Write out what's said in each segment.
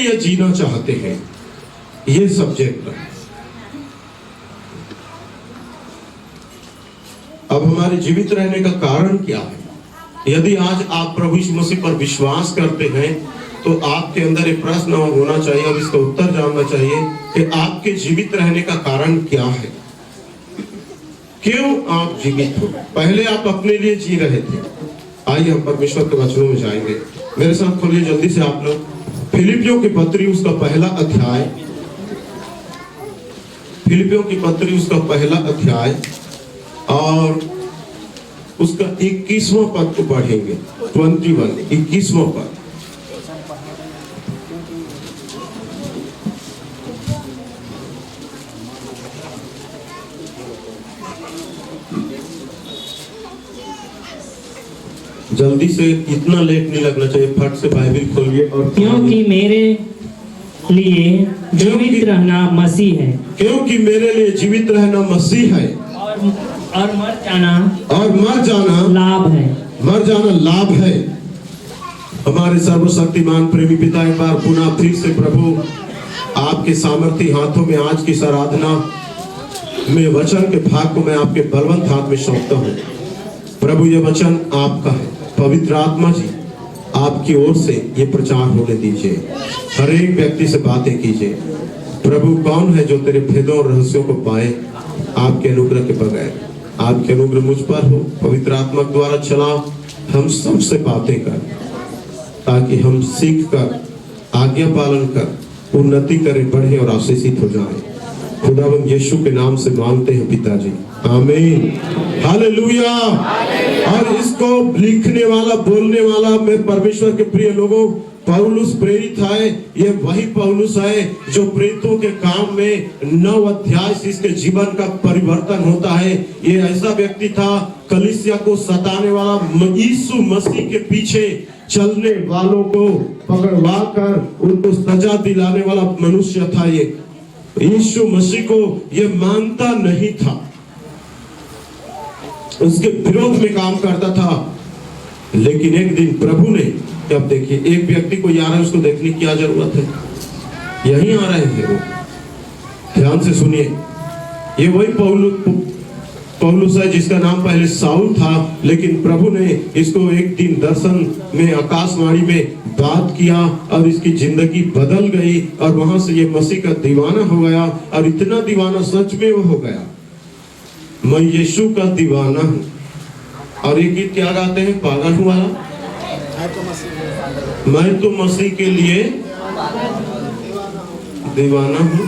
लिए जीना चाहते हैं, ये सब्जेक्ट है। अब हमारे जीवित रहने का कारण क्या है? यदि आज आप प्रभु यीशु मसीह पर विश्वास करते हैं तो आपके अंदर एक प्रश्न होना चाहिए और इसका उत्तर जानना चाहिए कि आपके जीवित रहने का कारण क्या है, क्यों आप जीवित हो। पहले आप अपने लिए जी रहे थे। आइए हम परमेश्वर के वचनों में जाएंगे। मेरे साथ खोलिए जल्दी से आप लोग फिलिपियों की पत्री उसका पहला अध्याय, फिलिपियों की पत्री उसका पहला अध्याय और उसका 21वां पद को पढ़ेंगे। 21 21वां पद। जल्दी से, इतना लेट नहीं लगना चाहिए, फट से बाइबल खोलिए। और क्योंकि मेरे लिए जीवित रहना मसीह है, क्योंकि मेरे लिए जीवित रहना मसीह है और मर जाना लाभ है। मर जाना लाभ है। हमारे सर्वशक्तिमान प्रेमी पिता, एक बार पुनः फिर से प्रभु आपके सामर्थी हाथों में आज की आराधना में वचन के भाग को मैं आपके बलवंत हाथ में सौंपता हूँ। प्रभु ये वचन आपका है। पवित्र आत्मा जी आपकी ओर से ये प्रचार होने दीजिए। हर एक व्यक्ति से बातें कीजिए। प्रभु कौन है जो तेरे भेदों और रहस्यों को पाए आपके अनुग्रह के बगैर। आपके अनुग्रह मुझ पर हो। पवित्र आत्मा द्वारा चला हम सबसे बातें कर, ताकि हम सीख कर आज्ञा पालन कर उन्नति करें, बढ़े और आशीषित हो जाएं। खुदावंद यीशु के नाम से मांगते हैं पिताजी, आमीन, हालेलुया। और इसको लिखने वाला, बोलने वाला मैं परमेश्वर के प्रिय लोगों, पौलुस प्रेरित है। ये वही पौलुस है जो प्रेरितों के काम में 9 अध्याय से इसके जीवन का परिवर्तन होता है। ये ऐसा व्यक्ति था, कलीसिया को सताने वाला, यीशु मसीह के पीछे चलने वालों को पकड़वा कर उनको सजा दिलाने वाला मनुष्य था। ये यीशु मसीह को ये मानता नहीं था, उसके विरोध में काम करता था। लेकिन एक दिन प्रभु ने, अब देखिए एक व्यक्ति को आ रहा है, उसको देखने की क्या जरूरत है, यहीं आ रहे हैं वो। ध्यान से सुनिए, ये वही पौलुस है जिसका नाम पहले साउल था, लेकिन प्रभु ने इसको एक दिन दर्शन में, आकाशवाणी में बात किया और इसकी जिंदगी बदल गई और वहां से ये मसीह का दीवाना हो गया। और इतना दीवाना सच में वो हो गया, मैं यीशु का दीवाना हूँ। और ये गीत क्या गाते हैं, पागल हुआ, मैं तो मसीह के लिए दीवाना हूँ,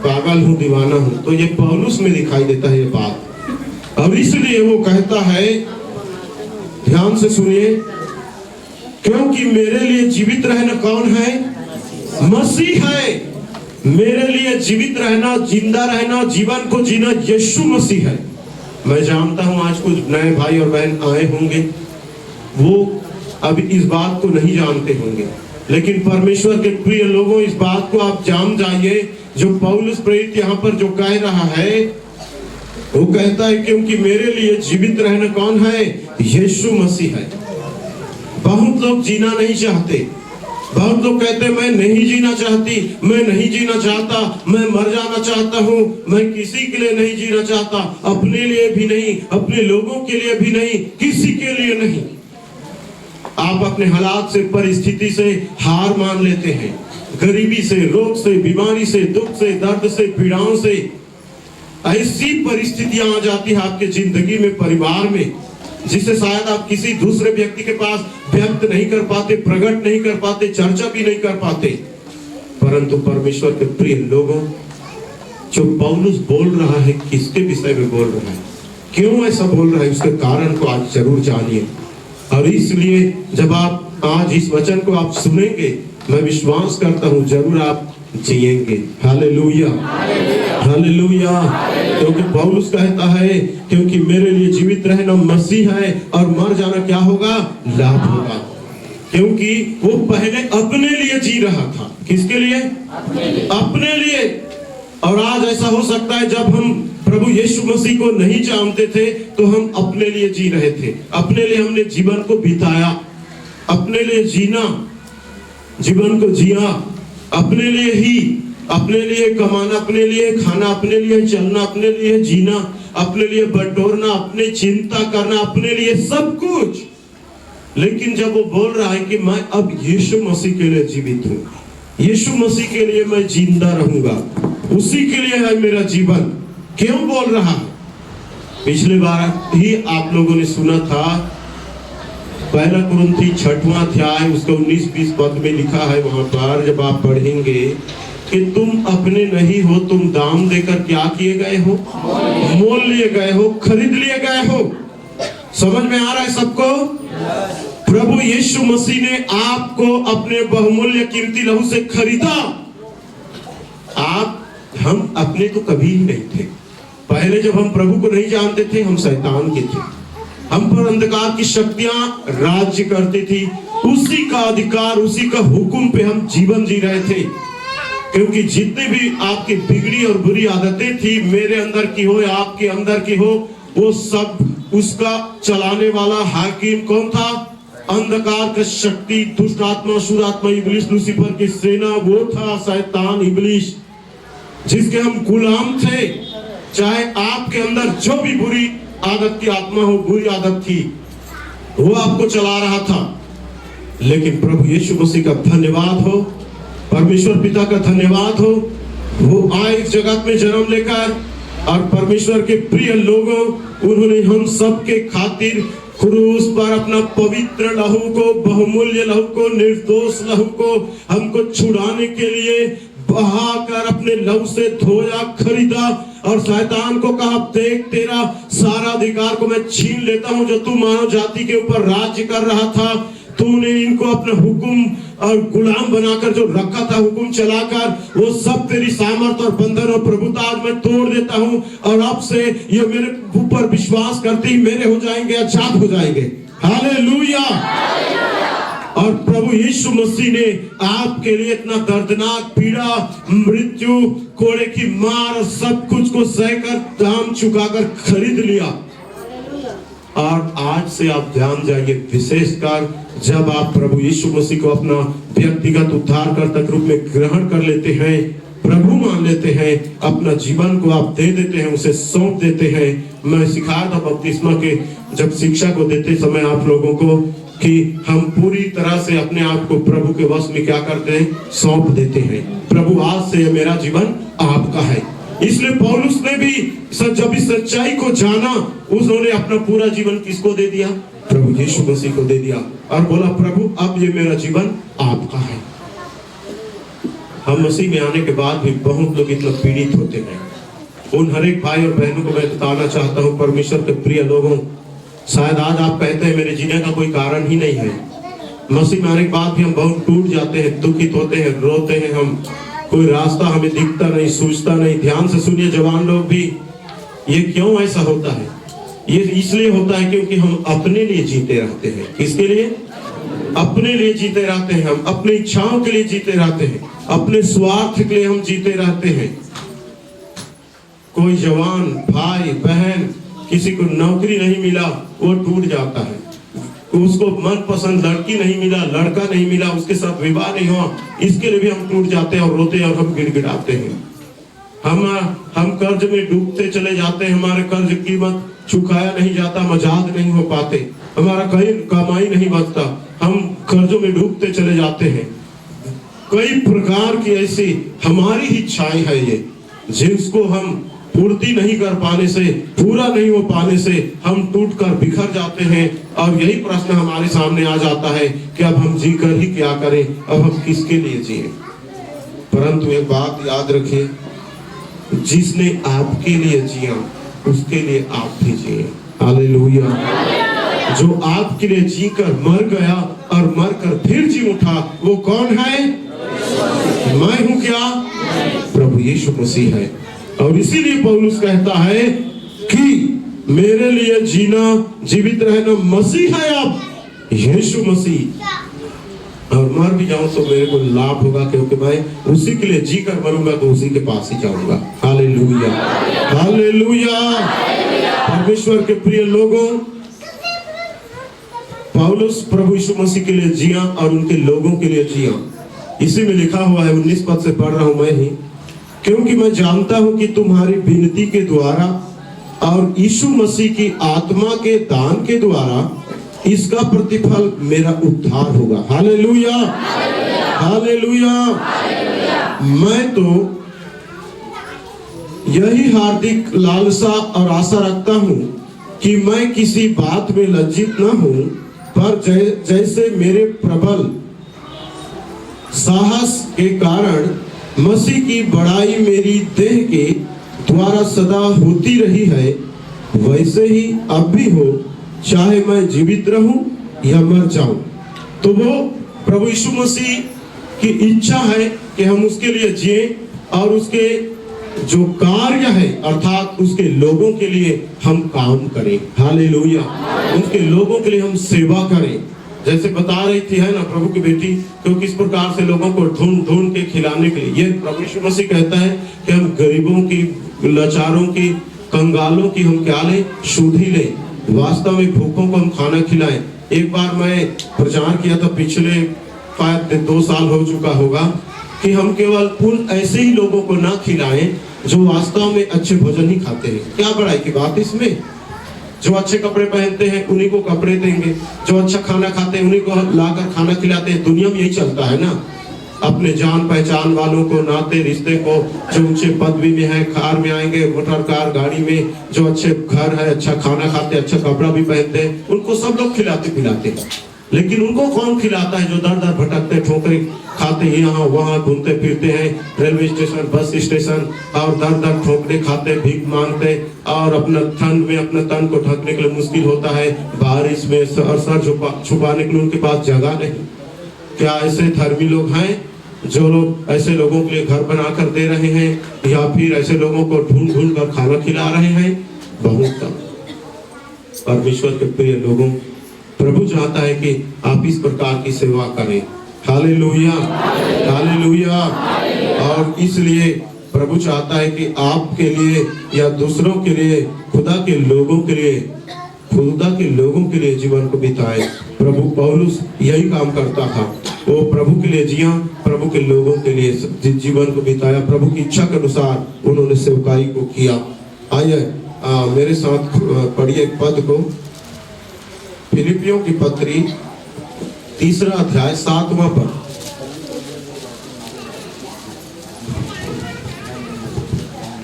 पागल हूँ, दीवाना हूँ। तो ये पौलुस में दिखाई देता है ये बात। अब इसलिए वो कहता है, ध्यान से सुनिए, क्योंकि मेरे लिए जीवित रहना कौन है, मसीह है। मेरे लिए जीवित रहना, जिंदा रहना, जीवन को जीना यीशु मसीह है। मैं जानता हूं आज कुछ नए भाई और बहन आए होंगे, वो अभी इस बात को नहीं जानते होंगे, लेकिन परमेश्वर के प्रिय लोगों, इस बात को आप जान जाइए। जो पौलुस प्रेरित यहाँ पर जो कह रहा है, वो कहता है क्योंकि मेरे लिए जीवित रहना कौन है, यीशु मसीह है। बहुत लोग जीना नहीं चाहते, बहुत लोग कहते हैं मैं नहीं जीना चाहती, मैं नहीं जीना चाहता, मैं मर जाना चाहता हूँ, मैं किसी के लिए नहीं जीना चाहता, अपने लिए भी नहीं, अपने लोगों के लिए भी नहीं, किसी के लिए नहीं। आप अपने हालात से, परिस्थिति से हार मान लेते हैं, गरीबी से, रोग से, बीमारी से, दुख से, दर्द से, पीड़ाओं से। ऐसी परिस्थितियां आ जाती है आपके जिंदगी में, परिवार में, जिसे शायद आप किसी दूसरे व्यक्ति के पास व्यक्त नहीं कर पाते, प्रकट नहीं कर पाते, चर्चा भी नहीं कर पाते। परंतु परमेश्वर के प्रिय लोगों, जो पौलुस बोल रहा है, किसके विषय में बोल रहा है, क्यों ऐसा बोल रहा है, उसके कारण को आज जरूर जानिए। और इसलिए जब आप आज इस वचन को आप सुनेंगे, मैं विश्वास करता हूं जरूर आप जिएंगे। Hallelujah, hallelujah. क्योंकि पौलुस कहता है क्योंकि मेरे लिए जीवित रहना मसीह है और मर जाना क्या होगा, लाभ होगा। क्योंकि वो पहले अपने लिए जी रहा था। किसके लिए, अपने लिए। और आज ऐसा हो सकता है जब हम प्रभु यीशु मसीह को नहीं जानते थे तो हम अपने लिए जी रहे थे, अपने लिए हमने जीवन को बिताया, अपने लिए जीना जीवन को जिया अपने लिए ही, अपने लिए कमाना, अपने लिए खाना, अपने लिए चलना, अपने लिए जीना, अपने लिए बटोरना, अपने चिंता करना, अपने लिए सब कुछ। लेकिन जब वो बोल रहा है कि मैं अब यीशु मसीह के लिए जीवित हूँ, यीशु मसीह के लिए मैं जिंदा रहूंगा, उसी के लिए है मेरा जीवन, क्यों बोल रहा है? पिछले बार ही आप लोगों ने सुना था, पहला कुरिन्थी 6वां अध्याय उसका 19-20 पद में लिखा है, वहां पर जब आप पढ़ेंगे कि तुम अपने नहीं हो, तुम दाम देकर क्या किए गए हो? मोल लिए गए हो, खरीद लिए गए हो। समझ में आ रहा है सबको? प्रभु यीशु मसीह ने आपको अपने बहुमूल्य कीमती लहू से खरीदा। हम अपने तो कभी ही नहीं थे। पहले जब हम प्रभु को नहीं जानते थे, हम शैतान के थे, हम पर अंधकार की शक्तियां राज्य करती थी, उसी का अधिकार, उसी का हुक्म पे हम जीवन जी रहे थे। क्योंकि जितने भी आपकी बिगड़ी और बुरी आदतें थी, मेरे अंदर की हो या आपके अंदर की हो, वो सब उसका चलाने वाला हाकिम कौन था? अंधकार का शक्ति, दुष्ट आत्मा, शुद्ध आत्मा, इब्लिस, लूसीफर की सेना, वो था शैतान, इब्लिस, जिसके हम गुलाम थे। चाहे आपके अंदर जो भी बुरी आदत की आत्मा हो, बुरी आदत थी, वो आपको चला रहा था। लेकिन प्रभु यीशु मसीह का धन्यवाद हो, परमेश्वर पिता का धन्यवाद हो, वो आए इस जगत में जन्म लेकर, और परमेश्वर के प्रिय लोगों, उन्होंने हम सब के खातिर क्रूस पर अपना पवित्र लहू को, बहुमूल्य लहू को, निर्दोष लहू को हमको छुड़ाने के लिए बहाकर अपने लहू से धोया, खरीदा। और शैतान को कहा, देख तेरा सारा अधिकार को मैं छीन लेता हूं, जो तू मानव जाति के ऊपर राज्य कर रहा था, तूने इनको अपना हुक्म और गुलाम बनाकर जो रखा था, हुक्म चलाकर, वो सब तेरी सामर्थ और बंधन और प्रभुता आज मैं तोड़ देता हूं। और अब से ये मेरे ऊपर विश्वास करते ही मेरे हो जाएंगे, आजाद हो जाएंगे। हालेलुया। और प्रभु यीशु मसीह ने आपके लिए इतना दर्दनाक पीड़ा, मृत्यु, कोड़े की मार, सब कुछ को सहकर, दाम चुकाकर खरीद लिया। और आज से आप ध्यान जाइए, विशेषकर जब आप प्रभु यीशु मसीह को अपना व्यक्तिगत उद्धारकर्ता के रूप में ग्रहण कर लेते हैं, प्रभु मान लेते हैं, अपना जीवन को आप दे देते हैं, उसे सौंप देते हैं। मैं सिखाया था बपतिस्मा के जब शिक्षा को देते समय आप लोगों को कि हम पूरी तरह से अपने आप को प्रभु के वश में क्या करते हैं? सौंप देते हैं। प्रभु आज से मेरा जीवन आपका है। इसलिए पौलुस ने भी जब इस सच्चाई को जाना, उन्होंने अपना पूरा जीवन किसको दे दिया? प्रभु यीशु मसीह को दे दिया, और बोला, प्रभु अब ये मेरा जीवन आपका है। हम मसीह में आने के बाद भी बहुत लोग इतना पीड़ित होते हैं। उन हर एक भाई और बहनों को मैं बताना चाहता हूँ, परमेश्वर के प्रिय लोगों, शायद आज आप कहते हैं मेरे जीने का कोई कारण ही नहीं है। मसीह में आने के बाद भी हम बहुत टूट जाते हैं, दुखित होते हैं, रोते हैं, हम कोई रास्ता हमें दिखता नहीं, सूझता नहीं। ध्यान से सुनिए जवान लोग भी, ये क्यों ऐसा होता है? ये इसलिए होता है क्योंकि हम अपने लिए जीते रहते हैं। किसके लिए? अपने लिए जीते रहते हैं। हम अपनी इच्छाओं के लिए जीते रहते हैं, अपने स्वार्थ के लिए हम जीते रहते हैं। कोई जवान भाई बहन, किसी को नौकरी नहीं मिला, वो टूट जाता है। उसको मनपसंद लड़की नहीं मिला, लड़का नहीं मिला, उसके साथ विवाह नहीं हुआ, इसके लिए भी हम टूट जाते हैं और रोते हैं और हम गिड़गिड़ाते हैं। हम कर्ज में डूबते चले जाते हैं, हमारे कर्ज की कीमत चुकाया नहीं जाता, मजाद नहीं हो पाते, हमारा कहीं कमाई नहीं बचता, हम कर्जों में डूबते चले जाते हैं। कई प्रकार की ऐसी हमारी इच्छाएं है ये, जिसको हम पूर्ति नहीं कर पाने से, पूरा नहीं हो पाने से हम टूटकर बिखर जाते हैं। और यही प्रश्न हमारे सामने आ जाता है कि अब हम जीकर ही क्या करें, अब हम किसके लिए जिए। परंतु एक बात याद रखिए, जिसने आपके लिए जिया उसके लिए आप भी जिए। हालेलुया। जो आपके लिए जीकर मर गया और मरकर फिर जी उठा, वो कौन है? मैं हूं क्या? प्रभु यीशु मसीह है। और इसीलिए पौलुस कहता है कि मेरे लिए जीना, जीवित रहना मसीह है। अब यीशु मसीह, और मर भी जाऊं तो मेरे को लाभ होगा, क्योंकि मैं उसी के लिए जीकर मरूंगा तो उसी के पास ही जाऊंगा। Hallelujah, hallelujah. परमेश्वर के प्रिय लोगों, पौलुस प्रभु यीशु मसीह के लिए जिया और उनके लोगों के लिए जिया। इसी में लिखा हुआ है, 19 पद से पढ़ रहा हूं मैं ही। क्योंकि मैं जानता हूं कि तुम्हारी विनती के द्वारा और यीशु मसीह की आत्मा के दान के द्वारा इसका प्रतिफल मेरा उद्धार होगा। Hallelujah, hallelujah. मैं तो यही हार्दिक लालसा और आशा रखता हूं कि मैं किसी बात में लज्जित न हूं, पर जैसे मेरे प्रबल साहस के कारण मसीह की बड़ाई मेरी देह के द्वारा सदा होती रही है, वैसे ही अब भी हो, चाहे मैं जीवित रहूं या मर जाऊं। तो वो प्रभु यीशु मसीह की इच्छा है कि हम उसके लिए जिए और उसके जो कार्य है अर्थात उसके लोगों के लिए हम काम करें। हालेलुया, उसके लोगों के लिए हम सेवा करें। जैसे बता रही थी है ना प्रभु की बेटी, तो किस प्रकार से लोगों को ढूंढ ढूंढ के खिलाने के लिए, ये प्रभु यीशु मसीह कहता है कि हम गरीबों की, लाचारों की, कंगालों की हम क्या लें, शुद्धि लें। वास्तव में भूखों को हम खाना खिलाएं। एक बार मैं प्रचार किया था, पिछले 2 साल हो चुका होगा, कि हम केवल उन ऐसे ही लोगों को ना खिलाएं जो वास्तव में अच्छे भोजन ही खाते हैं। क्या बड़ाई की बात इसमें? जो अच्छे कपड़े पहनते हैं उन्हीं को कपड़े देंगे, जो अच्छा खाना खाते हैं उन्हीं को लाकर खाना खिलाते हैं। दुनिया में यही चलता है ना, अपने जान पहचान वालों को, नाते रिश्ते को, जो ऊंचे पदवी में है, कार में आएंगे, मोटर कार गाड़ी में, जो अच्छे घर है, अच्छा खाना खाते, अच्छा कपड़ा भी पहनते हैं, उनको सब लोग खिलाते पिलाते हैं। लेकिन उनको कौन खिलाता है जो दर दर भटकते, ठोकरे खाते, यहाँ वहां घूमते फिरते हैं, रेलवे स्टेशन, बस स्टेशन, और दर दर ठोकरे खाते, भीख मांगते, और अपना ठंड में अपना तन को ढकने के लिए मुश्किल होता है, बारिश में सर छुपाने के लिए उनके पास जगह नहीं। क्या ऐसे धर्मी लोग हैं जो लोग ऐसे लोगों के लिए घर बनाकर दे रहे हैं, या फिर ऐसे लोगों को ढूंढ ढूंढ कर खाना खिला रहे हैं? बहुत कम। परमेश्वर के प्रिय लोगों, प्रभु चाहता है कि आप इस प्रकार की सेवा करें। Hallelujah, hallelujah. और इसलिए प्रभु चाहता है कि आपके लिए या दूसरों के लिए, खुदा के लोगों के लिए, खुदा के लोगों के लिए जीवन को बिताए। प्रभु पौलुस यही काम करता था, वो प्रभु के लिए जिया, प्रभु के लोगों के लिए जीवन को बिताया, प्रभु की इच्छा के अनुसार उन्होंने सेवकाई को किया। आइए मेरे साथ पढ़िए एक पद को, फिलिपियों की पत्री 3 अध्याय 7वां पद।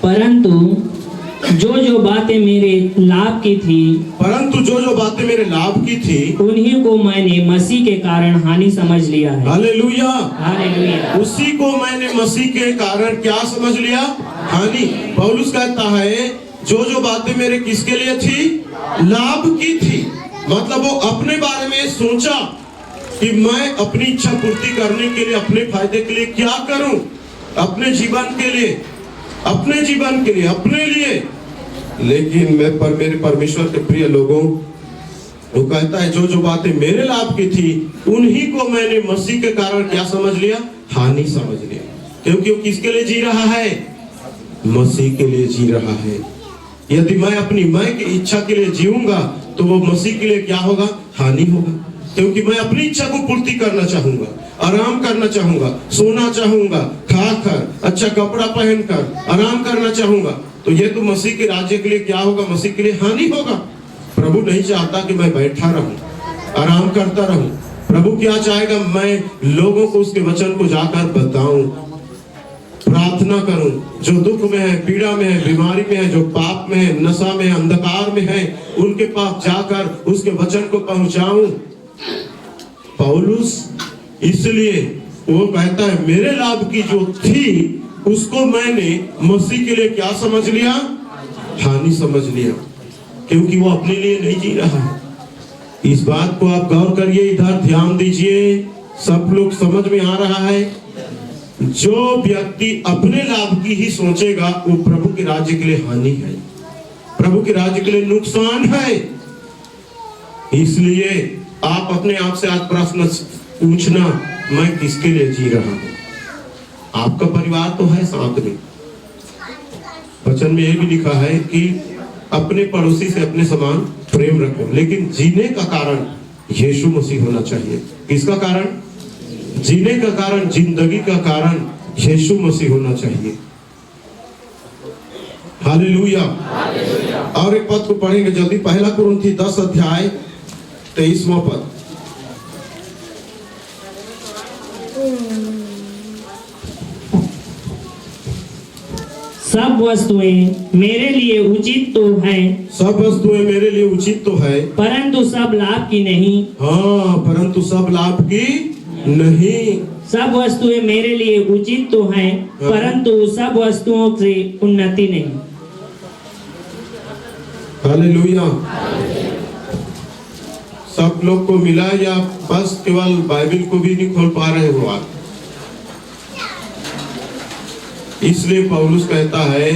परंतु जो बातें मेरे लाभ की थी, परंतु जो बातें मेरे लाभ की थी, उन्हीं को मैंने मसीह के कारण हानि समझ लिया है। Hallelujah, hallelujah. उसी को मैंने मसीह के कारण क्या समझ लिया? हानि। पौलुस कहता है जो बातें मेरे किसके लिए थी? लाभ की थी। मतलब वो अपने बारे में सोचा कि मैं अपनी इच्छा पूर्ति करने के लिए, अपने फायदे के लिए क्या करूं, अपने जीवन के लिए, अपने जीवन के लिए, अपने लिए। लेकिन मेरे परमेश्वर के प्रिय लोगों, वो कहता है जो बातें मेरे लाभ की थी, उन्हीं को मैंने मसीह के कारण क्या समझ लिया? हानि समझ लिया। क्योंकि वो किसके लिए जी रहा है? मसीह के लिए जी रहा है। यदि मैं अपनी मैं की इच्छा के लिए जीऊंगा तो वो मसीह के लिए क्या होगा? हानि होगा। क्योंकि मैं अपनी इच्छा को पूर्ति करना चाहूंगा, आराम करना चाहूंगा, सोना चाहूंगा, खाकर, अच्छा कपड़ा पहनकर आराम करना चाहूंगा, तो ये तो मसीह के राज्य के लिए क्या होगा? मसीह के लिए हानि होगा। प्रभु नहीं चाहता कि मैं बैठा रहूं, आराम करता रहूं। प्रभु क्या चाहेगा? मैं लोगों को उसके वचन को जाकर बताऊं, प्रार्थना करूं। जो दुख में है, पीड़ा में है, बीमारी में है, जो पाप में है, नशा में है, अंधकार में है, उनके पास जाकर उसके वचन को पहुंचाऊं। पौलुस इसलिए वो कहता है मेरे लाभ की जो थी उसको मैंने मसीह के लिए क्या समझ लिया? हानि समझ लिया। क्योंकि वो अपने लिए नहीं जी रहा। इस बात को आप गौर करिए, इधर ध्यान दीजिए, सब लोग समझ में आ रहा है। जो व्यक्ति अपने लाभ की ही सोचेगा वो प्रभु के राज्य के लिए हानि है, प्रभु के राज्य के लिए नुकसान है। इसलिए आप अपने आप से आज प्रश्न पूछना, मैं किसके लिए जी रहा हूं? आपका परिवार तो है साथ में। वचन में यह भी लिखा है कि अपने पड़ोसी से अपने समान प्रेम रखो, लेकिन जीने का कारण यीशु मसीह होना चाहिए। किसका कारण? जीने का कारण, जिंदगी का कारण यीशु मसीह होना चाहिए। हालेलुया। और एक पद को पढ़ेंगे जल्दी, पहला कुरिन्थी 10 अध्याय 23वां पद। सब वस्तुएं मेरे लिए उचित तो हैं, सब वस्तुएं मेरे लिए उचित तो है, परंतु सब लाभ की नहीं। हाँ, परंतु सब लाभ की नहीं। सब वस्तुएं मेरे लिए उचित तो हैं, परंतु सब वस्तुओं से उन्नति नहीं। हालेलुया। सब लोग को मिला या बस केवल बाइबल को भी नहीं खोल पा रहे हो आप? इसलिए पौलुस कहता है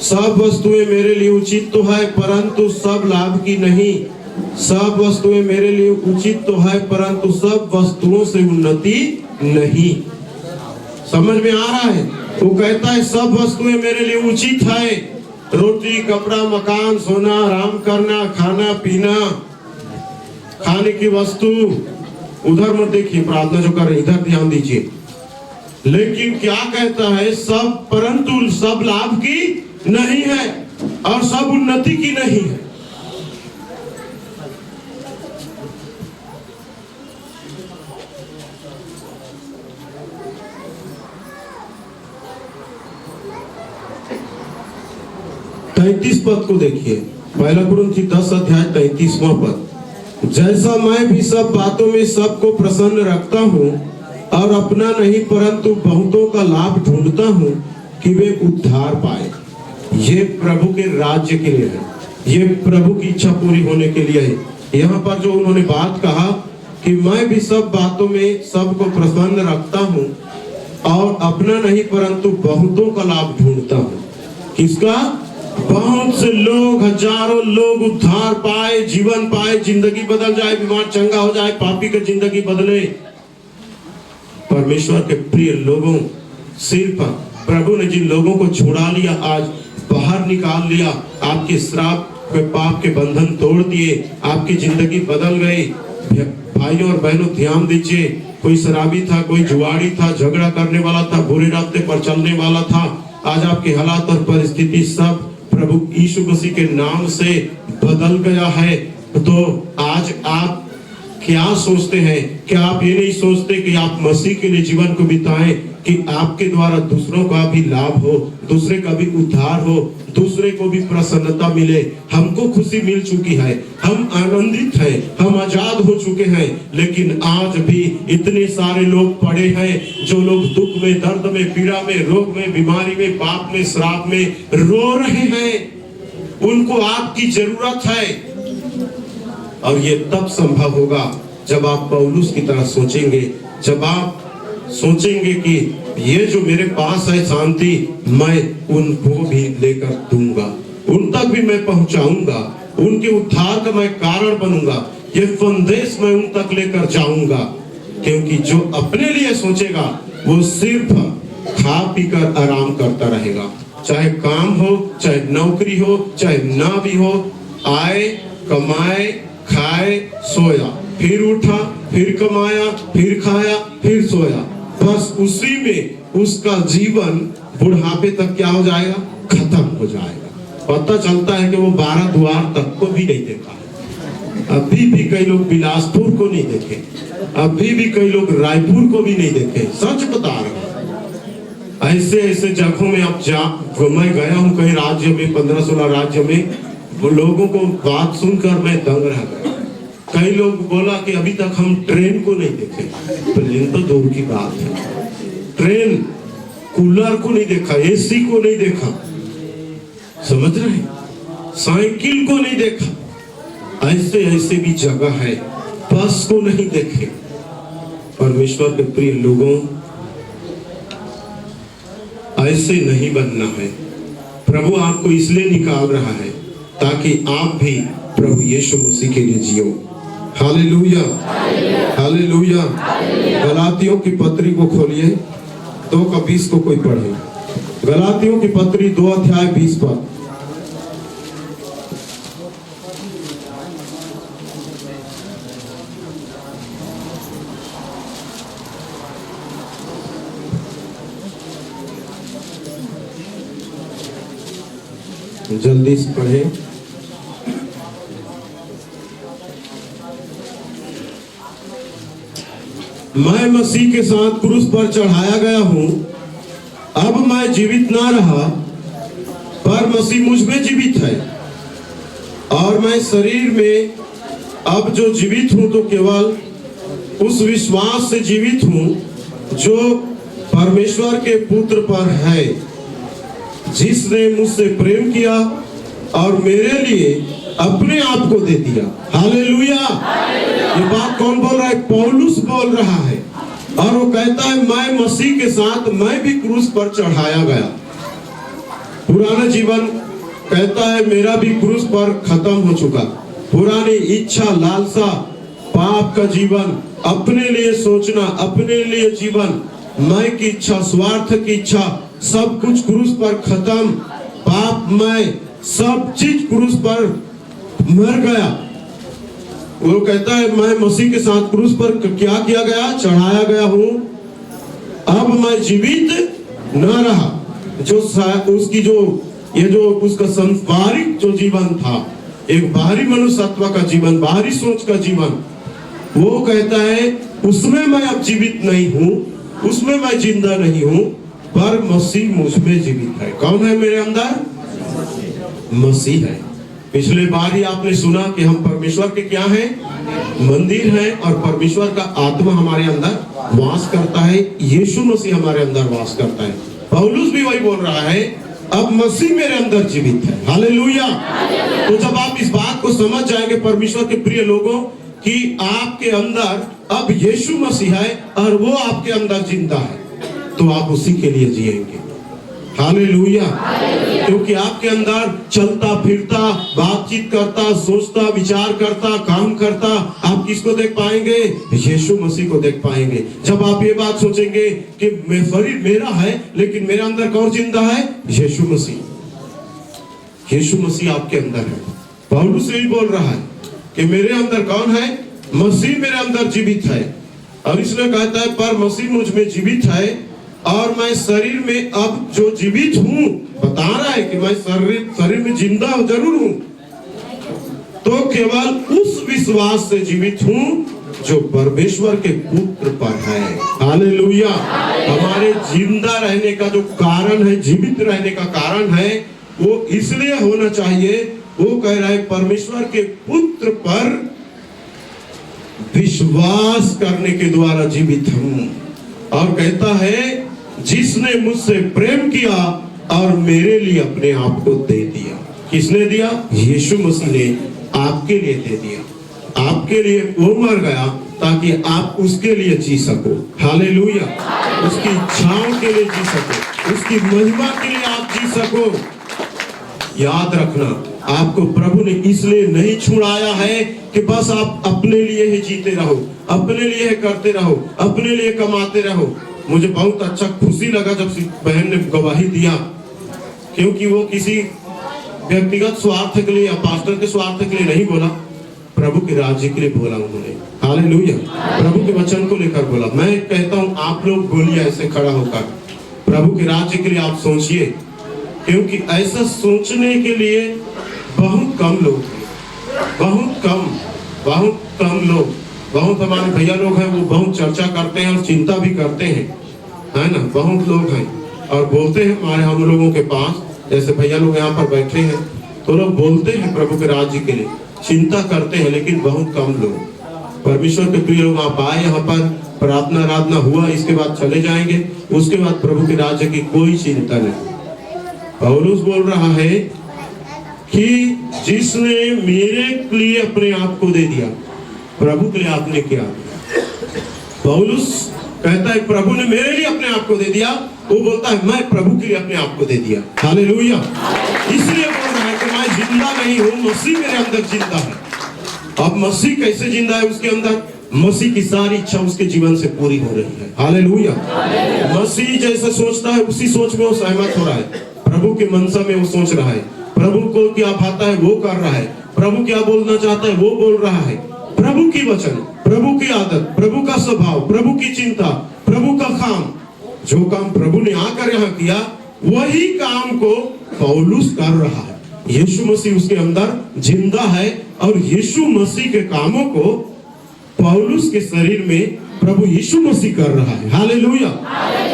सब वस्तुएं मेरे लिए उचित तो है, परंतु सब लाभ की नहीं। सब वस्तुएं मेरे लिए उचित तो है, परंतु सब वस्तुओं से उन्नति नहीं। समझ में आ रहा है? वो कहता है सब वस्तुएं मेरे लिए उचित है, रोटी, कपड़ा, मकान, सोना, आराम करना, खाना पीना, खाने की वस्तु, उधर मत देखिए, प्रार्थना जो कर रहे इधर ध्यान दीजिए। लेकिन क्या कहता है? सब, परंतु सब लाभ की नहीं है और सब उन्नति की नहीं है। तैतीस पद को देखिए, पहला कुरिन्थी 10 अध्याय 33वां पद। जैसा मैं भी सब बातों में सबको प्रसन्न रखता हूँ और अपना नहीं परंतु बहुतों का लाभ ढूंढता हूँ कि वे उद्धार पाए। ये प्रभु के राज्य के लिए है, ये प्रभु की इच्छा पूरी होने के लिए है। यहाँ पर जो उन्होंने बात कहा कि मैं भी सब बातों में सबको प्रसन्न रखता हूँ और अपना नहीं परंतु बहुतों का लाभ ढूंढता हूँ। किसका? बहुत से लोग, हजारों लोग उद्धार पाए, जीवन पाए, जिंदगी बदल जाए, बीमार चंगा हो जाए, पापी की जिंदगी बदले। परमेश्वर के प्रिय लोगों, सिर्फ प्रभु ने जिन लोगों को छुड़ा लिया, आज बाहर निकाल लिया, आपके श्राप के पाप के बंधन तोड़ दिए, आपकी जिंदगी बदल गई। भाइयों और बहनों ध्यान दीजिए, कोई शराबी था, कोई जुआड़ी था, झगड़ा करने वाला था, बुरे रास्ते पर चलने वाला था, आज आपके हालात और परिस्थिति सब प्रभु यीशु मसीह के नाम से बदल गया है। तो आज आप क्या सोचते हैं? क्या आप ये नहीं सोचते कि आप मसीह के लिए जीवन को बिताएं कि आपके द्वारा दूसरों का भी लाभ हो, दूसरे का भी उद्धार हो, दूसरे को भी प्रसन्नता मिले। हमको खुशी मिल चुकी है, हम आनंदित हैं, हम आजाद हो चुके हैं, लेकिन आज भी इतने सारे लोग पड़े हैं जो लोग दुख में, दर्द में, पीड़ा में, रोग में, बीमारी में, पाप में, श्राप में रो रहे हैं। उनको आपकी जरूरत है। और ये तब संभव होगा जब आप पौलुस की तरह सोचेंगे, जब आप सोचेंगे कि ये जो मेरे पास है शांति, मैं उनको भी लेकर दूंगा, उन तक भी मैं पहुंचाऊंगा, उनके उद्धार का मैं कारण बनूंगा, ये संदेश मैं उन तक लेकर जाऊंगा। क्योंकि जो अपने लिए सोचेगा वो सिर्फ खा पी कर आराम करता रहेगा, चाहे काम हो, चाहे नौकरी हो, चाहे ना भी हो, आए, कमाए, खाए, सोया, फिर उठा, फिर कमाया, फिर खाया, फिर सोया, बस उसी में उसका जीवन बुढ़ापे तक क्या हो जाएगा? खत्म हो जाएगा। पता चलता है कि वो 12 द्वार तक को भी नहीं देखा है। अभी भी कई लोग बिलासपुर को नहीं देखे, अभी भी कई लोग रायपुर को भी नहीं देखे। सच बता रहे हैं। ऐसे ऐसे जगहों में आप मैं गया हूँ कई राज्य में, 15-16 राज्य में, वो लोगों को बात सुनकर मैं दंग रह गया। कई लोग बोला कि अभी तक हम ट्रेन को नहीं देखे। प्लेन तो दूर की बात है, ट्रेन, कूलर को नहीं देखा, एसी को नहीं देखा, समझ रहे हैं, साइकिल को नहीं देखा। ऐसे ऐसे भी जगह है, बस को नहीं देखे। परमेश्वर के प्रिय लोगों, ऐसे नहीं बनना है। प्रभु आपको इसलिए निकाल रहा है ताकि आप भी प्रभु यीशु मसीह के लिए जियो। Hallelujah, hallelujah. गलातियों की पत्री को खोलिए, 2:20 को कोई पढ़े। गलातियों की पत्री 2 अध्याय 20 पद। जल्दी से पढ़ें। मैं मसीह के साथ क्रूस पर चढ़ाया गया हूं, अब मैं जीवित ना रहा, पर मसीह मुझ में जीवित है। और मैं शरीर में अब जो जीवित हूं तो केवल उस विश्वास से जीवित हूं जो परमेश्वर के पुत्र पर है, जिसने मुझसे प्रेम किया और मेरे लिए अपने आप को दे दिया। हालेलुया। ये बात कौन बोल रहा है? पौलुस बोल रहा है। और वो कहता है मैं मसीह के साथ मैं भी क्रूस पर चढ़ाया गया। पुराना जीवन कहता है मेरा भी क्रूस पर खत्म हो चुका। पुरानी इच्छा, लालसा, पाप का जीवन, अपने लिए सोचना, अपने लिए जीवन, मैं की इच्छा, स्वार्थ की इच्छा, सब कुछ क्रूस पर खत्म। पाप, मैं, सब चीज क्रूस पर मर गया। वो कहता है मैं मसीह के साथ क्रूस पर क्या किया गया? चढ़ाया गया हूं। अब मैं जीवित न रहा। जो उसकी जो उसका संसारिक जो जीवन था, एक बाहरी मनुष्यत्व का जीवन, बाहरी सोच का जीवन, वो कहता है उसमें मैं अब जीवित नहीं हूं, उसमें मैं जिंदा नहीं हूं, पर मसीह मुझ में जीवित है। कौन है मेरे अंदर? मसीह है। पिछले बार ही आपने सुना कि हम परमेश्वर के क्या हैं? मंदिर हैं, और परमेश्वर का आत्मा हमारे अंदर वास करता है। यीशु मसीह हमारे अंदर वास करता है। पौलुस भी वही बोल रहा है, अब मसीह मेरे अंदर जीवित है। हालेलुया। तो जब आप इस बात को समझ जाएंगे परमेश्वर के प्रिय लोगों, कि आपके अंदर अब यीशु मसीह है और वो आपके अंदर जिंदा है, तो आप उसी के लिए जिएंगे। हालेलुया। क्योंकि आपके अंदर चलता फिरता, बातचीत करता, सोचता, विचार करता, काम करता, आप किसको देख पाएंगे? यीशु मसीह को देख पाएंगे। जब आप ये बात सोचेंगे कि मैं शरीर मेरा है, लेकिन मेरे अंदर कौन जिंदा है? यीशु मसीह। यीशु मसीह आपके अंदर है। पौलुस यही बोल रहा है कि मेरे अंदर कौन है? मसीह मेरे अंदर जीवित है। और इसलिए कहता है पर मसीह मुझ में जीवित है, और मैं शरीर में अब जो जीवित हूं, बता रहा है कि मैं शरीर में जिंदा जरूर हूं, तो केवल उस विश्वास से जीवित हूं जो परमेश्वर के पुत्र पर है। हालेलुया। हमारे जिंदा रहने का जो कारण है, जीवित रहने का कारण है, वो इसलिए होना चाहिए, वो कह रहा है परमेश्वर के पुत्र पर विश्वास करने के द्वारा जीवित हूं। और कहता है जिसने मुझसे प्रेम किया और मेरे लिए अपने आप को दे दिया। किसने दिया? यीशु मसीह ने आपके लिए दे दिया। आपके लिए वो मर गया ताकि आप उसके लिए जी सको। हालेलुया। उसकी इच्छाओं के लिए जी सको, उसकी महिमा के लिए आप जी सको। याद रखना, आपको प्रभु ने इसलिए नहीं छुड़ाया है कि बस आप अपने लिए ही जीते रहो, अपने लिए करते रहो, अपने लिए कमाते रहो। मुझे बहुत अच्छा खुशी लगा जब बहन ने गवाही दिया, क्योंकि वो किसी व्यक्तिगत स्वार्थ के लिए या पास्टर के स्वार्थ के लिए नहीं बोला, प्रभु के राज्य के लिए बोला उन्होंने। हालेलुया। प्रभु के वचन को लेकर बोला। मैं कहता हूं आप लोग बोलिए ऐसे खड़ा होकर, प्रभु के राज्य के लिए आप सोचिए, क्योंकि ऐसा सोचने के लिए बहुत कम लोग हैं, बहुत कम लोग। बहुत हमारे भैया लोग हैं, वो बहुत चर्चा करते हैं और चिंता भी करते हैं, है ना। बहुत लोग हैं और बोलते हैं हमारे, हम लोगों के पास जैसे भैया लोग यहाँ पर बैठे हैं, तो लोग बोलते हैं प्रभु के राज्य के लिए, चिंता करते हैं, लेकिन बहुत कम लोग। परमेश्वर के प्रिय लोग, आप आए यहाँ पर, प्रार्थना आराधना हुआ, इसके बाद चले जाएंगे, उसके बाद प्रभु के राज्य की कोई चिंता नहीं। पौलुस बोल रहा है कि जिसने मेरे लिए अपने आप को दे दिया, प्रभु के लिए आपने क्या? पौलुस कहता है प्रभु ने मेरे लिए अपने आप को दे दिया, वो बोलता है मैं प्रभु के लिए अपने आप को दे दिया। हालेलुया। इसलिए बोल रहा है कि मैं जिंदा नहीं हूं, मसीह मेरे अंदर जिंदा है। अब मसीह कैसे जिंदा है उसके अंदर? मसीह की सारी इच्छा उसके जीवन से पूरी हो रही है। हालेलुया। मसीह जैसे सोचता है उसी सोच में वो सहमत हो रहा है, प्रभु के मनसा में वो सोच रहा है, प्रभु को क्या भाता है वो कर रहा है, प्रभु क्या बोलना चाहता है वो बोल रहा है। प्रभु की वचन, प्रभु की आदत, प्रभु का स्वभाव, प्रभु की चिंता, प्रभु का काम, जो काम प्रभु ने आकर यहाँ किया, वही काम को पौलुस कर रहा है। यीशु मसीह उसके अंदर जिंदा है और यीशु मसीह के कामों को पौलुस के शरीर में प्रभु यीशु मसीह कर रहा है। हालेलुया।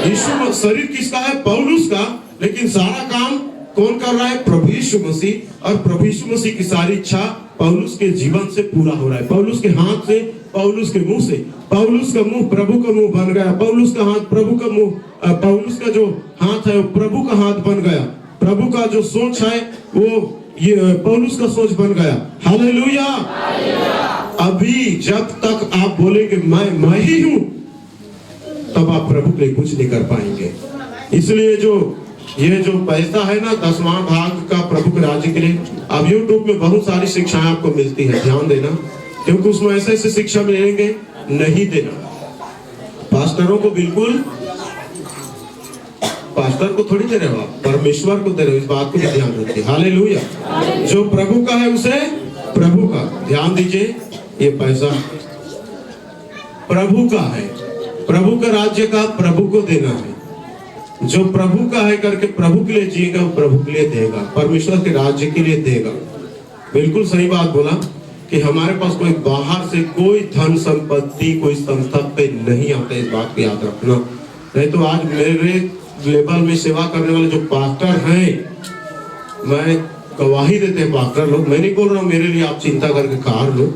यीशु शरीर किसका है? पौलुस का, लेकिन सारा काम कौन कर रहा है? प्रभु यीशु मसीह। और प्रभु यीशु मसीह की सारी इच्छा पौलुस के जीवन से पूरा हो रहा है। पौलुस के हाथ से, पौलुस के मुंह से। पौलुस का मुंह प्रभु का मुंह बन गया, पौलुस का हाथ प्रभु का मुंह, पौलुस का जो हाथ है वो प्रभु का हाथ बन गया, प्रभु का जो सोच है वो ये पौलुस का सोच बन गया। हालेलुया। अभी जब तक आप बोलेंगे मैं ही हूं, तब आप प्रभु के लिए कुछ नहीं कर पाएंगे। इसलिए ये जो पैसा है ना 10वां भाग का प्रभु के राज्य के लिए, अब YouTube में बहुत सारी शिक्षाएं आपको मिलती है, ध्यान देना, क्योंकि उसमें ऐसे ऐसे शिक्षा मिलेंगे, नहीं देना। पास्टरों को बिल्कुल, पास्टर को थोड़ी दे रहे हो आप, परमेश्वर को दे रहे हो, इस बात को भी ध्यान रखिए। हालेलुया। जो प्रभु का है उसे प्रभु का, ध्यान दीजिए, ये पैसा प्रभु का है, प्रभु का राज्य का प्रभु को देना है। जो प्रभु का है करके प्रभु के लिए जिएगा, वो प्रभु के लिए देगा, परमेश्वर के राज्य के लिए देगा। बिल्कुल सही बात बोला कि हमारे पास कोई बाहर से कोई धन संपत्ति, कोई संपत्ति नहीं आता, इस बात को याद रखना। नहीं तो आज मेरे लेवल में सेवा करने वाले जो पास्टर हैं, मैं गवाही देते हैं पास्टर लोग, मैं नहीं बोल रहा हूँ मेरे लिए आप चिंता करके कार लो,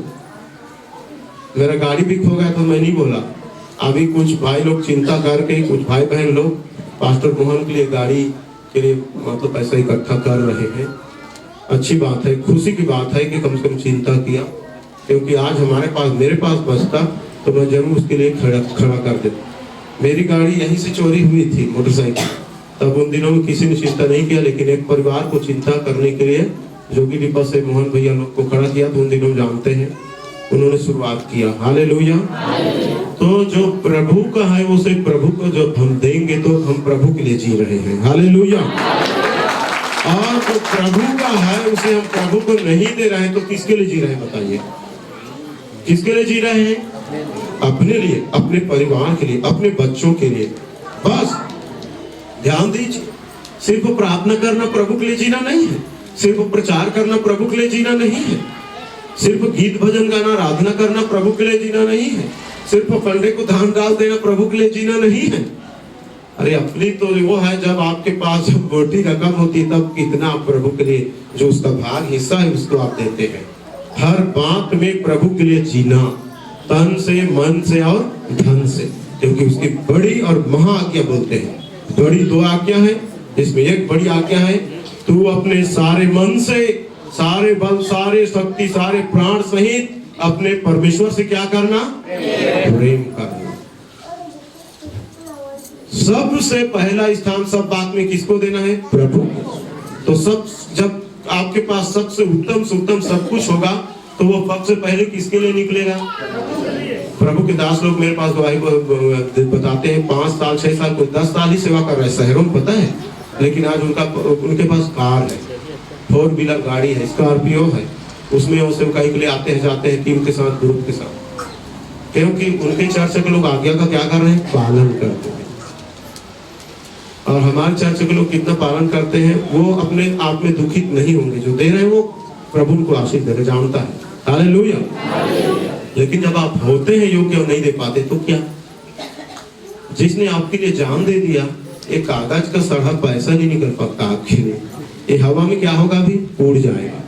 मेरा गाड़ी भी खो गया तो मैं नहीं बोला। अभी कुछ भाई लोग चिंता करके, कुछ भाई बहन लोग पास्टर मोहन के लिए गाड़ी के लिए मतलब पैसा इकट्ठा कर रहे हैं। अच्छी बात है, खुशी की बात है कि कम से कम चिंता किया, क्योंकि आज हमारे पास, मेरे पास बचता तो मैं जरूर उसके लिए खड़ा कर देता। मेरी गाड़ी यहीं से चोरी हुई थी, मोटरसाइकिल, तब उन दिनों में किसी ने चिंता नहीं किया, लेकिन एक परिवार को चिंता करने के लिए जोगी डिब्बा से मोहन भैया लोग को खड़ा किया, तो उन दिनों जानते हैं उन्होंने शुरुआत किया। हालेलुया। तो जो प्रभु का है उसे प्रभु को जब हम देंगे तो हम प्रभु के लिए जी रहे हैं। हालेलुया। और जो प्रभु का है उसे हम प्रभु को नहीं दे रहे हैं तो किसके लिए जी रहे हैं? बताइए, किसके लिए जी रहे हैं? अपने लिए, अपने परिवार के लिए, अपने बच्चों के लिए। बस ध्यान दीजिए, सिर्फ प्रार्थना करना प्रभु के लिए जीना नहीं है, सिर्फ प्रचार करना प्रभु के लिए जीना नहीं है, सिर्फ गीत भजन गाना, आराधना करना प्रभु के लिए जीना नहीं है, सिर्फ फंडे को दान डाल देना प्रभु के लिए जीना नहीं है। अरे अपनी तो वो है, जब आपके पास जब मोटी रकम होती है तब कितना आप प्रभु के लिए जो उसका भाग हिस्सा है उसको आप देते हैं। हर बात में प्रभु के लिए जीना, तन से, मन से और धन से, क्योंकि उसकी बड़ी और महा आज्ञा बोलते हैं। बड़ी 2 आज्ञा है, इसमें एक बड़ी आज्ञा है, तू अपने सारे मन से, सारे बल, सारे शक्ति, सारे प्राण सहित अपने परमेश्वर से क्या करना? प्रेम करना। सबसे पहला स्थान सब बात में किसको देना है? प्रभु। तो सब, जब आपके पास सबसे उत्तम से उत्तम सब कुछ होगा तो वो सबसे पहले किसके लिए निकलेगा? प्रभु के दास लोग मेरे पास गवाही बताते हैं, 5 साल 6 साल कोई 10 साल ही सेवा कर रहे हैं शहरों में, पता है, लेकिन आज उनके पास कार है, 4 व्हीलर गाड़ी है, स्कॉर्पियो है, उसमें वो सेवकाई के लिए आते हैं जाते हैं टीम के साथ, ग्रुप के साथ, क्योंकि उनके चर्च के लोग आज्ञा का क्या कर रहे हैं? पालन करते हैं। और हमारे चर्च के लोग कितना पालन करते हैं, वो अपने आप में दुखित नहीं होंगे, जो दे रहे हैं वो प्रभु उनको आशीष दे रहे, जानता है। हालेलुया। लेकिन जब आप होते हैं योग्य और नहीं दे पाते तो क्या? जिसने आपके लिए जान दे दिया, एक कागज का सड़ा पैसा नहीं निकल सकता आपके लिए, ये हवा में क्या होगा? भी उड़ जाएगा।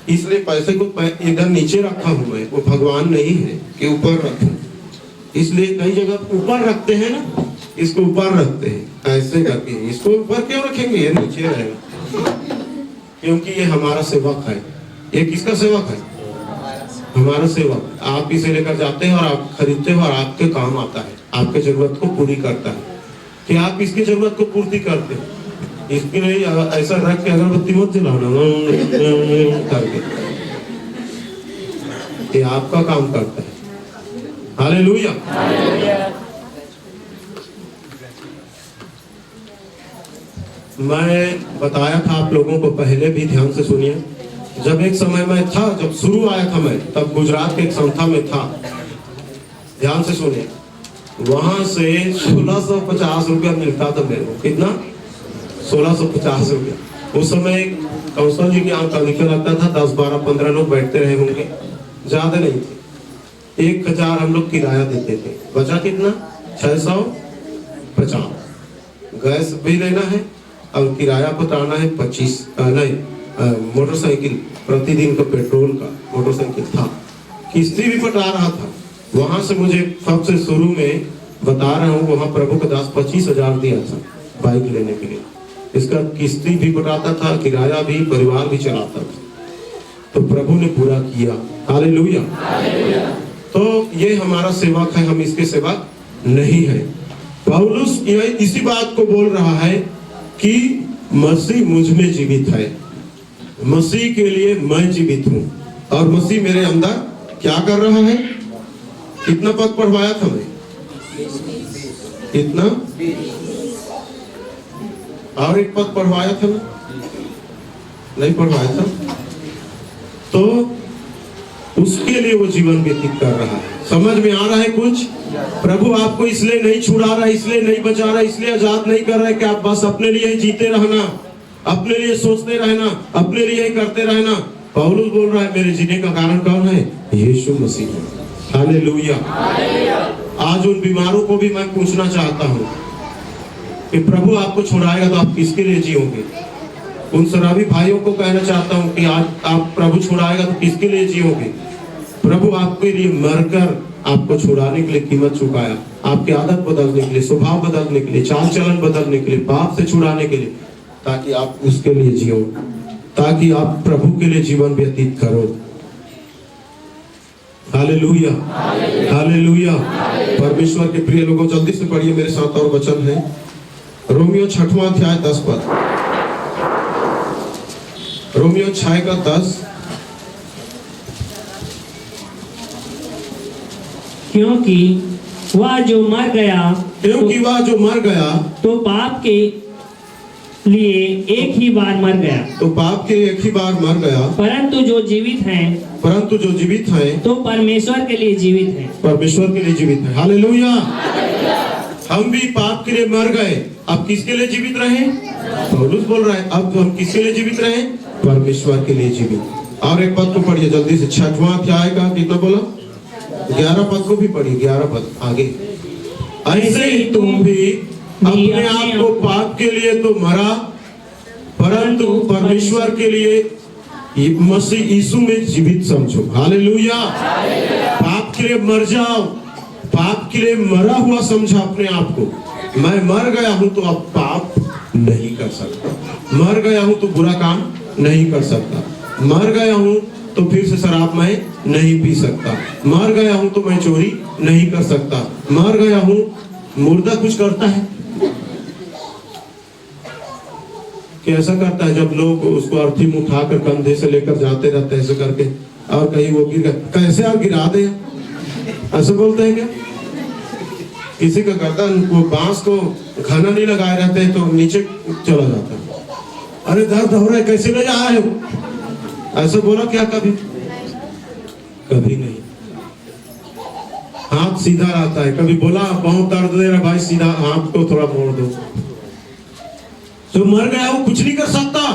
इसलिए पैसे को इधर नीचे रखा हुआ है, वो भगवान नहीं है कि ऊपर रखो, इसलिए कई जगह ऊपर रखते हैं ना, इसको ऊपर रखते हैं ऐसे करके, इसको ऊपर क्यों रखेंगे? ये नीचे रहेगा, क्योंकि ये हमारा सेवक है। ये किसका सेवक है? हमारा सेवक। आप इसे लेकर जाते हैं और आप खरीदते हो और आपके काम आता है, आपके जरूरत को पूरी करता है। कि आप इसकी जरूरत को पूर्ति करते हो, इसके लिए ऐसा रख के अगरबत्ती मत जलाना करके, ये आपका काम करता है। हालेलुया। मैं बताया था आप लोगों को, पहले भी ध्यान से सुनिए। जब एक समय में था, जब शुरू आया था मैं, तब गुजरात के एक संस्था में था, ध्यान से सुनिए। वहां से 1650 रुपया मिलता था मेरे को। कितना? 1650 रुपया। उस समय कौशल जी की आंख का निकल लगता था, 10, 12, 15 लोग बैठते रहे होंगे, ज्यादा नहीं थे। 1000 हम लोग किराया देते थे। बचा कितना? 650। गैस भी लेना है और किराया पटाना है 25, नहीं मोटरसाइकिल, प्रतिदिन का पेट्रोल का मोटरसाइकिल था, किस्ती भी पटा रहा था। वहां से मुझे सबसे शुरू में बता रहा हूँ, वहां प्रभु का दास 25,000 दिया था बाइक लेने के लिए। इसका किस्ती भी पटाता था, किराया भी, परिवार भी चलाता था। तो प्रभु ने पूरा किया। हालेलुया। तो ये हमारा सेवक है, हम इसके सेवक नहीं है। पौलुस इसी बात को बोल रहा है कि मसीह मुझ में जीवित है, मसीह के लिए मैं जीवित हूं और मसीह मेरे अंदर क्या कर रहा है। कितना पद पढ़वाया था मैं? कितना? और एक पद पढ़वाया था ना? नहीं पढ़वाया था? तो उसके लिए वो जीवन व्यतीत कर रहा है। समझ में आ रहा है कुछ? प्रभु आपको इसलिए नहीं छुड़ा रहा, इसलिए नहीं बचा रहा, इसलिए आजाद नहीं कर रहा है कि आप बस अपने लिए ही जीते रहना, अपने लिए सोचते रहना, अपने लिए ही करते रहना। पौलुस बोल रहा है मेरे जीने का कारण कौन है? यीशु मसीह है। हालेलुया। आज उन बीमारों को भी मैं पूछना चाहता हूँ कि प्रभु आपको छुड़ाएगा तो आप किसके लिए जियोगे? उन शराबी भाइयों को कहना चाहता हूँ कि आज आप प्रभु छुड़ाएगा तो किसके लिए जियोगे? प्रभु आपके लिए मरकर आपको छुड़ाने के लिए कीमत चुकाया, आपकी आदत बदलने के लिए, स्वभाव बदलने के लिए, चाल चलन बदलने के लिए, पाप से छुड़ाने के लिए, ताकि आप उसके लिए जियो, ताकि आप प्रभु के लिए जीवन व्यतीत करो। Hallelujah, hallelujah. परमेश्वर के प्रिय लोगों, जल्दी से पढ़िए मेरे साथ और वचन है रोमियो 6वां अध्याय 10 पद। रोमियो 6 का 10। क्योंकि वह जो मर गया, क्योंकि वह जो मर गया तो पाप के लिए एक ही बार मर गया, तो पाप के एक ही बार मर गया, परंतु जो जीवित हैं, परंतु जो जीवित हैं तो परमेश्वर के लिए जीवित हैं। परमेश्वर के लिए जीवित है। हालेलुया। हम भी पाप के लिए मर गए, अब किसके लिए जीवित रहे? पौलुस बोल रहा है अब हम किसके लिए जीवित रहे? परमेश्वर के लिए जीवित। और एक पद को पढ़िए जल्दी से, 6वां अध्याय का कितना बोला? 11 पद को भी पढ़िए, 11 पद आगे। ऐसे ही तुम भी अपने आप को पाप के लिए तो मरा, परंतु परमेश्वर के लिए मसीह यीशु में जीवित समझो। हालेलुया। पाप के लिए मर जाओ, पाप के लिए मरा हुआ समझा अपने आप को। मैं मर गया हूं तो अब पाप नहीं कर सकता, मर गया हूं तो बुरा काम नहीं कर सकता, मर गया हूं तो फिर से शराब मैं नहीं पी सकता, मर गया हूं तो मैं चोरी नहीं कर सकता, मर गया हूं। मुर्दा कुछ करता है? कैसा करता है? जब लोग उसको अर्थी में उठाकर कंधे से लेकर जाते रहते हैं ऐसे करके, और कहीं वो गिर गया, कैसे आप गिरा दे, ऐसे बोलते हैं क्या? किसी का गर्दन वो बांस को घना नहीं लगाए रहते हैं तो नीचे चला जाता है, अरे दर्द हो रहा है कैसे ले जा रहे हो, ऐसे बोला क्या कभी? कभी नहीं। हाथ सीधा रहता है, कभी बोला बहुत दर्द दे रहा भाई सीधा हाथ को थोड़ा मोड़ दो? तो मर गया वो कुछ नहीं कर सकता।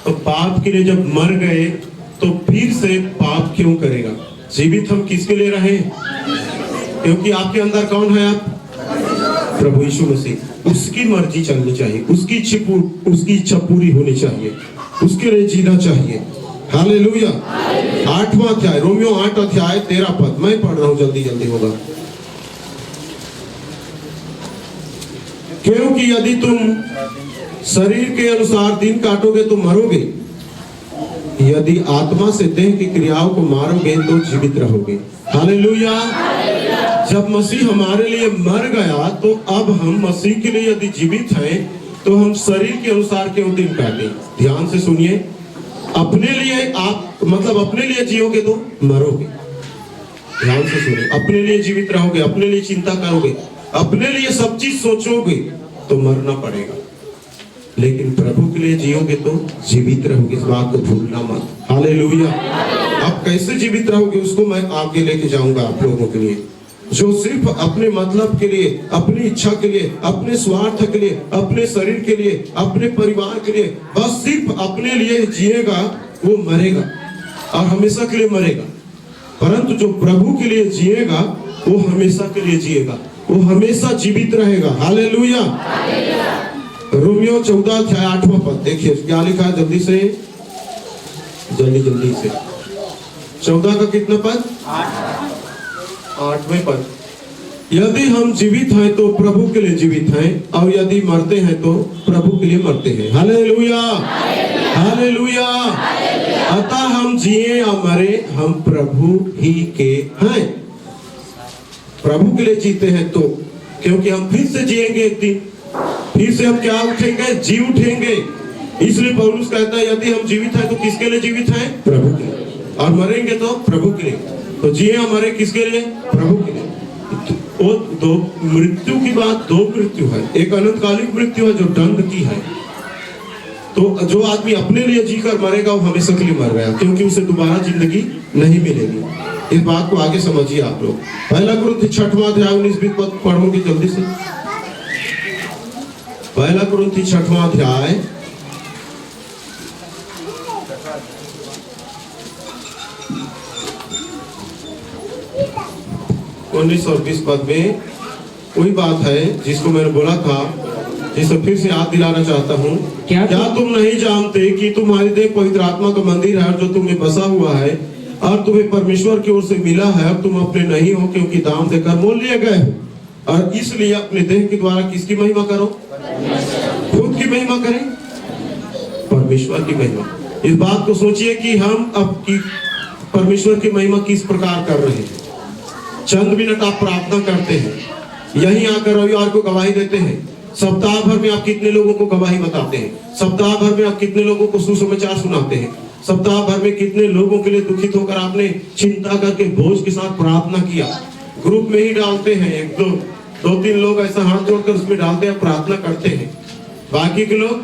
तो पाप के लिए जब मर गए तो फिर से पाप क्यों करेगा? जीवित हम किसके लिए रहे? क्योंकि आपके अंदर कौन है? आप प्रभु यीशु मसीह। उसकी मर्जी चलनी चाहिए, उसकी इच्छा पूरी होनी चाहिए, उसके लिए जीना चाहिए। हालेलुया। 8वां अध्याय, रोमियो 8 अध्याय 13 पद, मैं पढ़ रहा हूं, जल्दी जल्दी होगा। क्योंकि यदि तुम शरीर के अनुसार दिन काटोगे तो मरोगे, यदि आत्मा से देह की क्रियाओं को मारोगे तो जीवित रहोगे। हालेलुया। जब मसीह हमारे लिए मर गया तो अब हम मसीह के लिए यदि जीवित हैं तो हम शरीर के अनुसार क्यों दिन काटें? ध्यान से सुनिए, अपने लिए आप मतलब अपने लिए जियोगे तो मरोगे। ध्यान से सुनिए, अपने लिए जीवित रहोगे, अपने लिए चिंता करोगे, अपने लिए सब चीज सोचोगे तो मरना पड़ेगा, लेकिन प्रभु के लिए जियोगे तो जीवित रहोगे। इस बात को भूलना मत। हालेलुया। आप कैसे जीवित रहोगे उसको मैं आगे लेके जाऊंगा आप लोगों के लिए। जो सिर्फ अपने मतलब के लिए, अपनी इच्छा के लिए, अपने स्वार्थ के लिए, अपने शरीर के लिए, अपने परिवार के लिए, बस सिर्फ अपने लिए जिएगा, वो मरेगा और हमेशा के लिए मरेगा। परंतु जो प्रभु के लिए जिएगा, वो हमेशा के लिए जिएगा, वो हमेशा जीवित रहेगा। हालेलुया। रोमियो 14 अध्याय 8वां पद देखिए क्या लिखा है, जल्दी से, जल्दी से। 14 का कितना पद? 8वें पद। यदि हम जीवित हैं तो प्रभु के लिए जीवित हैं, और यदि मरते हैं तो प्रभु के लिए मरते हैं। Hallelujah, hallelujah. अतः हम जिए या मरे, हम प्रभु ही के हैं। प्रभु के लिए जीते हैं तो, क्योंकि हम फिर से जिएंगे एक दिन, फिर से हम क्या उठेंगे? जी उठेंगे। इसलिए पौलुस कहता है यदि हम जीवित हैं तो किसके लिए जीवित हैं? प्रभु के लिए। और मरेंगे तो प्रभु के लिए। तो जिए या मरे किसके लिए? प्रभु के लिए। वो दो मृत्यु की बात, दो मृत्यु है। एक अनंतकालिक मृत्यु है जो दंड की है। तो जो आदमी अपने लिए जीकर मरेगा वो हमेशा के लिए मर गया, क्योंकि उसे दोबारा जिंदगी नहीं मिलेगी। इस बात को आगे समझिए आप लोग। पहला कुरिन्थी 6वां अध्याय 19-20 पद पढ़ोगे जल्दी से। पहला कुरिन्थी 6वां अध्याय 19 और 20 पद में वही बात है जिसको मैंने बोला था, जिसे फिर से याद दिलाना चाहता हूँ। क्या तुम नहीं जानते कि तुम्हारी देह पवित्र आत्मा का मंदिर है, जो तुम्हें बसा हुआ है और तुम्हें परमेश्वर की ओर से मिला है, और तुम अपने नहीं हो, क्योंकि दाम देकर मोल लिए गए हो। और इसलिए अपने देह के द्वारा किसकी महिमा करो? खुद की महिमा करें, परमेश्वर की महिमा। इस बात को सोचिए कि हम अब की परमेश्वर की महिमा किस प्रकार कर रहे हैं। चंद मिनट आप प्रार्थना करते हैं, यहीं आकर रविवार को गवाही देते हैं। सप्ताह भर में आप कितने लोगों को गवाही बताते हैं? सप्ताह भर में आप कितने लोगों को सुसमाचार सुनाते हैं? सप्ताह भर में कितने लोगों के लिए दुखित होकर आपने चिंता करके बोझ के साथ प्रार्थना किया? ग्रुप में ही डालते हैं, एक दो तीन लोग ऐसा हाथ जोड़कर उसमें डालते हैं, प्रार्थना करते हैं। बाकी के लोग